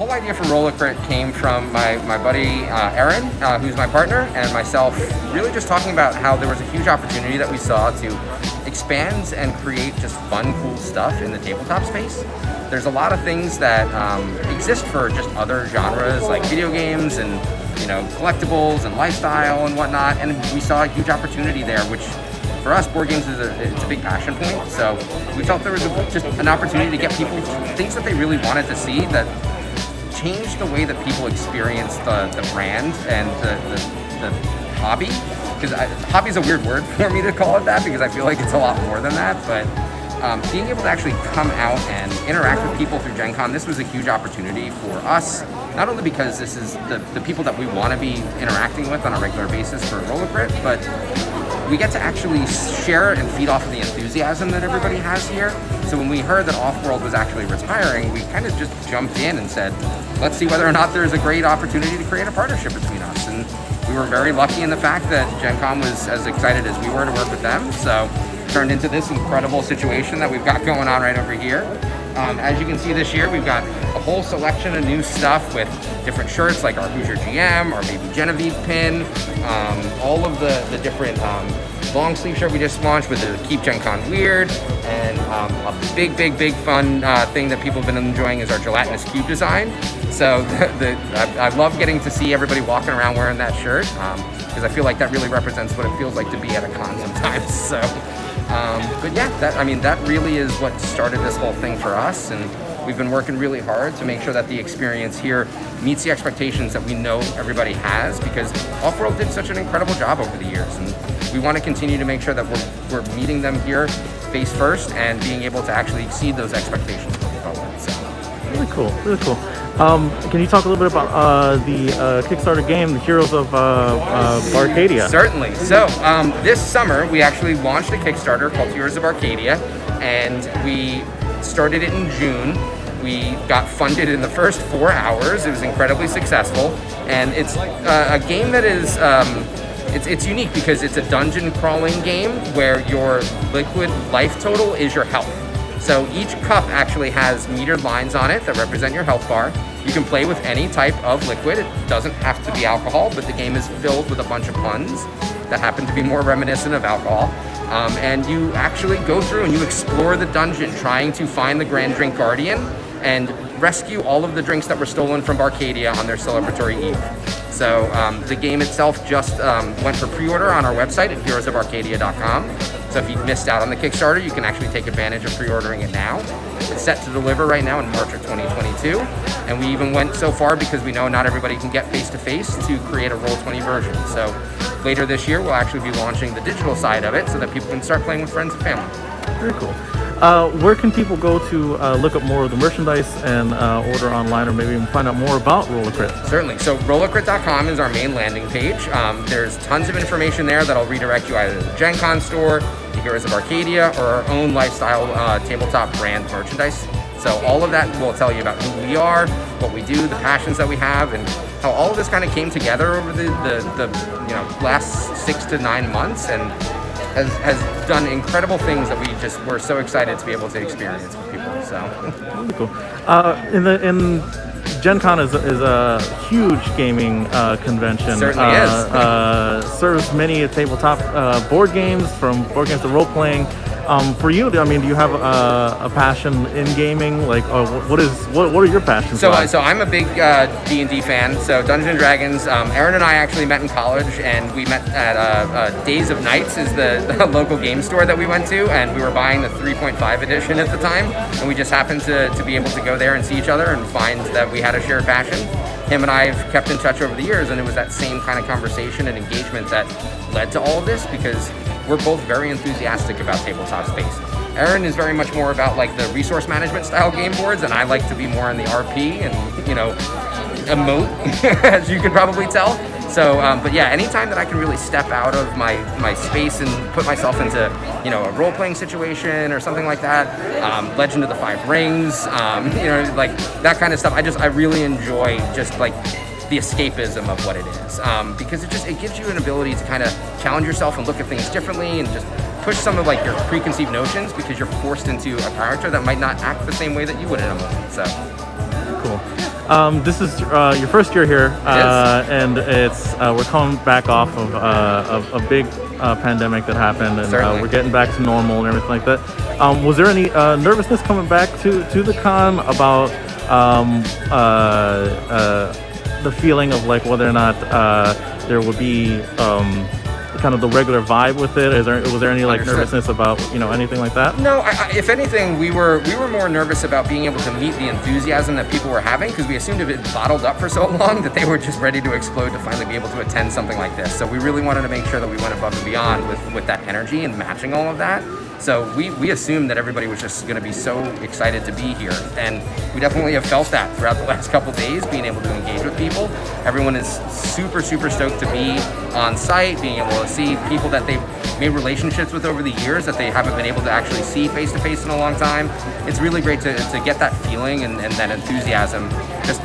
whole idea for Rollacrit came from my buddy Aaron, who's my partner, and myself, really just talking about how there was a huge opportunity that we saw to expand and create just fun, cool stuff in the tabletop space. There's a lot of things that exist for just other genres like video games and collectibles and lifestyle and whatnot, and we saw a huge opportunity there, which for us, board games it's a big passion point. So we felt there was just an opportunity to get people things that they really wanted to see that changed the way that people experience the brand and the hobby. Because hobby is a weird word for me to call it that, because I feel like it's a lot more than that. But being able to actually come out and interact with people through GenCon, this was a huge opportunity for us. Not only because this is the people that we want to be interacting with on a regular basis for Rollacrit, but we get to actually share and feed off of the enthusiasm that everybody has here. So when we heard that Offworld was actually retiring, we kind of just jumped in and said, let's see whether or not there's a great opportunity to create a partnership between us. And we were very lucky in the fact that GenCon was as excited as we were to work with them. So turned into this incredible situation that we've got going on right over here. As you can see this year, we've got a whole selection of new stuff with different shirts like our Who's Your GM, our Baby Genevieve pin, all of the different long sleeve shirt we just launched with the Keep GenCon Weird, and a big fun thing that people have been enjoying is our gelatinous cube design. So I love getting to see everybody walking around wearing that shirt, because I feel like that really represents what it feels like to be at a con sometimes. So. But yeah, that really is what started this whole thing for us, and we've been working really hard to make sure that the experience here meets the expectations that we know everybody has, because Offworld did such an incredible job over the years, and we want to continue to make sure that we're meeting them here face first and being able to actually exceed those expectations moving forward. So. Really cool, really cool. Can you talk a little bit about the Kickstarter game, The Heroes of Arcadia? Certainly. So this summer we actually launched a Kickstarter called Heroes of Arcadia, and we started it in June. We got funded in the first 4 hours. It was incredibly successful, and it's a game that is it's unique because it's a dungeon crawling game where your liquid life total is your health. So each cup actually has metered lines on it that represent your health bar. You can play with any type of liquid. It doesn't have to be alcohol, but the game is filled with a bunch of puns that happen to be more reminiscent of alcohol. And you actually go through and you explore the dungeon trying to find the Grand Drink Guardian and rescue all of the drinks that were stolen from Barcadia on their celebratory eve. So the game itself just went for pre-order on our website at heroesofarcadia.com. So if you've missed out on the Kickstarter, you can actually take advantage of pre-ordering it now. It's set to deliver right now in March of 2022. And we even went so far, because we know not everybody can get face-to-face, to create a Roll20 version. So later this year, we'll actually be launching the digital side of it so that people can start playing with friends and family. Very cool. Where can people go to look up more of the merchandise and order online, or maybe even find out more about Rollacrit? Certainly. So Rollacrit.com is our main landing page. There's tons of information there that'll redirect you either to the GenCon store, the Heroes of Arcadia, or our own lifestyle tabletop brand merchandise. So all of that will tell you about who we are, what we do, the passions that we have, and how all of this kind of came together over the last 6 to 9 months, and has done incredible things that we're so excited to be able to experience with people. So really cool. In GenCon is a huge gaming convention. Certainly is. Serves many tabletop board games, from board games to role playing. For you, I mean, do you have a passion in gaming? Like, what are your passions? So I'm a big D&D fan. So Dungeons and Dragons. Aaron and I actually met in college, and we met at Days of Nights, is the local game store that we went to, and we were buying the 3.5 edition at the time, and we just happened to be able to go there and see each other and find that we had a shared passion. Him and I have kept in touch over the years, and it was that same kind of conversation and engagement that led to all of this, because we're both very enthusiastic about tabletop space. Aaron is very much more about like the resource management style game boards, and I like to be more in the RP and emote, as you can probably tell. So, but yeah, anytime that I can really step out of my space and put myself into, a role-playing situation or something like that, Legend of the Five Rings, like that kind of stuff, I really enjoy just like the escapism of what it is, because it gives you an ability to kind of challenge yourself and look at things differently and just push some of like your preconceived notions, because you're forced into a character that might not act the same way that you would in a moment. So cool. This is your first year here, and it's we're coming back off of a big pandemic that happened, and we're getting back to normal and everything like that. Was there any nervousness coming back to the con about the feeling of like whether or not there would be kind of the regular vibe with it? Was there any like nervousness about anything like that? No, if anything, we were more nervous about being able to meet the enthusiasm that people were having, because we assumed it had been bottled up for so long that they were just ready to explode to finally be able to attend something like this. So we really wanted to make sure that we went above and beyond with that energy and matching all of that. So we assumed that everybody was just going to be so excited to be here, and we definitely have felt that throughout the last couple days, being able to engage with people. Everyone is super stoked to be on site, being able to see people that they've made relationships with over the years that they haven't been able to actually see face to face in a long time. It's really great to get that feeling and that enthusiasm. Just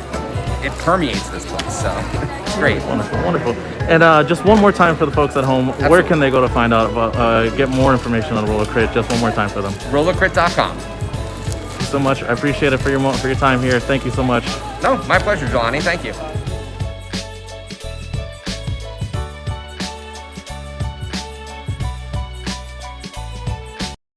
it permeates this place, so it's great. Wonderful. And just one more time for the folks at home, Absolutely. Where can they go to find out about, get more information on Rollacrit? Just one more time for them. Rollacrit.com. Thank you so much. I appreciate it for your time here. Thank you so much. No, my pleasure, Jelani. Thank you.